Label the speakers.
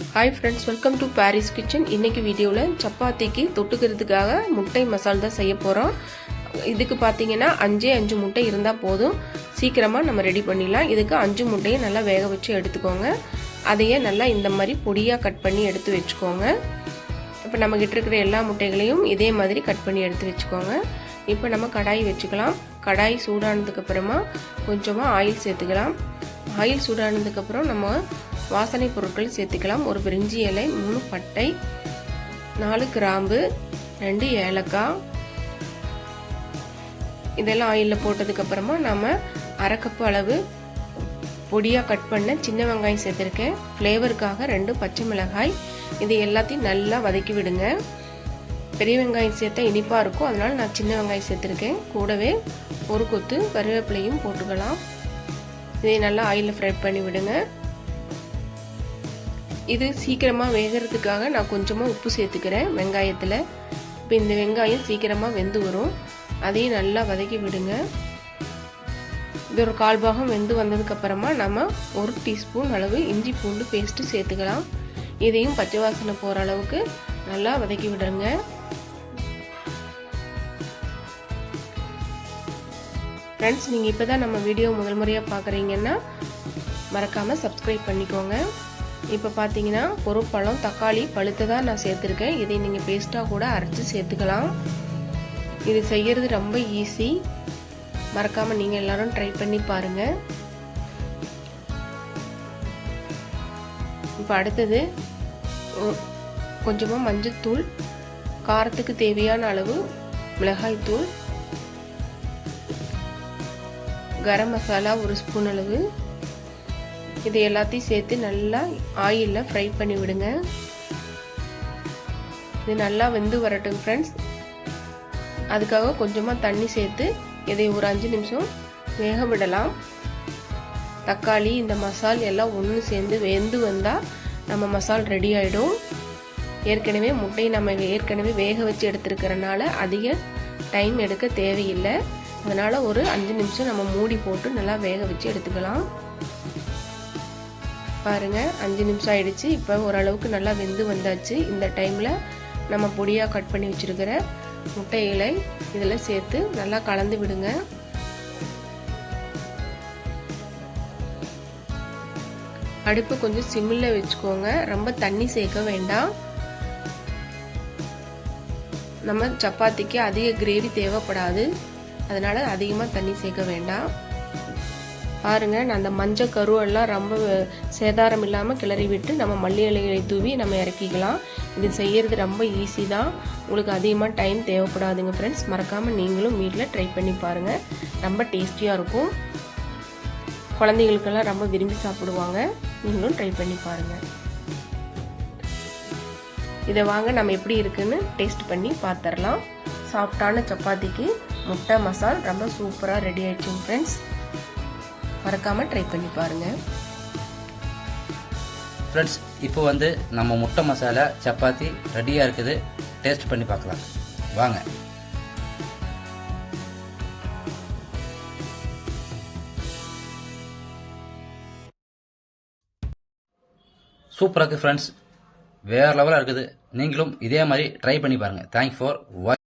Speaker 1: Hi friends, welcome to Paris kitchen. இன்றைக்கி வீடியோவில் சப்பாத்திக்கு தொட்டுக்கிறதுக்காக முட்டை மசால் தான் செய்ய போகிறோம். இதுக்கு பார்த்தீங்கன்னா 5 முட்டை இருந்தால் போதும், சீக்கிரமாக நம்ம ரெடி பண்ணிடலாம். இதுக்கு 5 முட்டையை நல்லா வேக வச்சு எடுத்துக்கோங்க. அதையே நல்லா இந்த மாதிரி பொடியாக கட் பண்ணி எடுத்து வச்சுக்கோங்க. இப்போ நம்மக்கிட்ட இருக்கிற எல்லா முட்டைகளையும் இதே மாதிரி கட் பண்ணி எடுத்து வச்சுக்கோங்க. இப்போ நம்ம கடாய் வச்சுக்கலாம். கடாய் சூடானதுக்கப்புறமா கொஞ்சமாக ஆயில் சேர்த்துக்கலாம். ஆயில் சூடானதுக்கப்புறம் நம்ம வாசனை பொருட்கள் சேர்த்துக்கலாம். ஒரு பிரிஞ்சி இலை, 3 பட்டை, 4 கிராம்பு, 2 ஏலக்காய். இதெல்லாம் ஆயிலில் போட்டதுக்கப்புறமா நம்ம 1/2 கப் அளவு பொடியாக கட் பண்ண சின்ன வெங்காயம் சேர்த்துருக்கேன். ஃப்ளேவருக்காக 2 பச்சை மிளகாய். இது எல்லாத்தையும் நல்லா வதக்கி விடுங்க. பெரிய வெங்காயம் சேர்த்தா இனிப்பாக இருக்கும், அதனால் நான் சின்ன வெங்காயம் சேர்த்துருக்கேன். கூடவே ஒரு கொத்து கருவேப்பிலையும் போட்டுக்கலாம். இதை நல்லா ஆயிலில் ஃப்ரை பண்ணி விடுங்க. இது சீக்கிரமாக வேகிறதுக்காக நான் கொஞ்சமாக உப்பு சேர்த்துக்கிறேன் வெங்காயத்தில். இப்போ இந்த வெங்காயம் சீக்கிரமாக வெந்து வரும், அதையும் நல்லா வதக்கி விடுங்க. இது ஒரு 1/4 பாகம் வெந்து வந்ததுக்கப்புறமா நம்ம 1 டீஸ்பூன் அளவு இஞ்சி பூண்டு பேஸ்ட்டு சேர்த்துக்கலாம். இதையும் பச்சை வாசனை போகிற அளவுக்கு நல்லா வதக்கி விடுங்க. ஃப்ரெண்ட்ஸ், நீங்கள் இப்போ தான் நம்ம வீடியோ முதல் முறையாக பார்க்குறீங்கன்னா மறக்காமல் சப்ஸ்கிரைப் பண்ணிக்கோங்க. இப்போ பார்த்தீங்கன்னா ஒரு பழம் தக்காளி பழுத்ததாக நான் சேர்த்துருக்கேன். இதை நீங்கள் பேஸ்ட்டாக கூட அரைச்சி சேர்த்துக்கலாம். இது செய்கிறது ரொம்ப ஈஸி, மறக்காமல் நீங்கள் எல்லாரும் ட்ரை பண்ணி பாருங்கள். இப்போ அடுத்தது கொஞ்சமாக மஞ்சள்தூள், காரத்துக்கு தேவையான அளவு மிளகாய்த்தூள், கரம் மசாலா 1 ஸ்பூன் அளவு. இது எல்லாத்தையும் சேர்த்து நல்லா ஆயிலில் ஃப்ரை பண்ணி விடுங்க. இது நல்லா வெந்து வரட்டும் ஃப்ரெண்ட்ஸ். அதுக்காக கொஞ்சமாக தண்ணி சேர்த்து இதை ஒரு 5 நிமிஷம் வேக விடலாம். தக்காளி இந்த மசால் எல்லாம் ஒன்று சேர்ந்து வெந்து வந்தால் நம்ம மசால் ரெடி ஆகிடும். ஏற்கனவே முட்டையை நம்ம ஏற்கனவே வேக வச்சு எடுத்துருக்கிறனால அதிக டைம் எடுக்க தேவையில்லை. அதனால் ஒரு 5 நிமிஷம் நம்ம மூடி போட்டு நல்லா வேக வச்சு எடுத்துக்கலாம். பாருங்கள், 5 நிமிஷம் ஆயிடுச்சு. இப்போ ஓரளவுக்கு நல்லா வெந்து வந்தாச்சு. இந்த டைமில் நம்ம பொடியாக கட் பண்ணி வச்சுருக்கிற முட்டைகளை இதில் சேர்த்து நல்லா கலந்து விடுங்க. அடுப்பு கொஞ்சம் சிம்மில் வச்சுக்கோங்க, ரொம்ப தண்ணி சேர்க்க வேண்டாம். நம்ம சப்பாத்திக்கு அதிக கிரேவி தேவைப்படாது, அதனால் அதிகமாக தண்ணி சேர்க்க வேண்டாம். பாருங்கள், நான் அந்த மஞ்சள் கருவெல்லாம் ரொம்ப சேதாரம் இல்லாமல் கிளறி விட்டு நம்ம மல்லி இலைகளை தூவி நம்ம இறக்கிக்கலாம். இது செய்கிறது ரொம்ப ஈஸி தான், உங்களுக்கு அதிகமாக டைம் தேவைப்படாதுங்க ஃப்ரெண்ட்ஸ். மறக்காமல் நீங்களும் வீட்டில் ட்ரை பண்ணி பாருங்கள், ரொம்ப டேஸ்டியாக இருக்கும். குழந்தைகளுக்கெல்லாம் ரொம்ப விரும்பி சாப்பிடுவாங்க, நீங்களும் ட்ரை பண்ணி பாருங்கள். இதை வாங்க நம்ம எப்படி இருக்குன்னு டேஸ்ட் பண்ணி பார்த்துடலாம். சாஃப்டான சப்பாத்திக்கு முட்டை மசால் ரொம்ப சூப்பராக ரெடி ஆயிடுச்சுங்க ஃப்ரெண்ட்ஸ். மறக்காமல் ட்ரை பண்ணி பாருங்கள்
Speaker 2: ஃப்ரெண்ட்ஸ். இப்போ நம்ம முட்டை மசாலா சப்பாத்தி ரெடியாக இருக்குது. டேஸ்ட் பண்ணி பார்க்கலாம் வாங்க. சூப்பராக இருக்குது ஃப்ரெண்ட்ஸ், வேறு லெவலாக இருக்குது. நீங்களும் இதே மாதிரி ட்ரை பண்ணி பாருங்கள். தேங்க்ஸ் ஃபார் வாட்சிங்.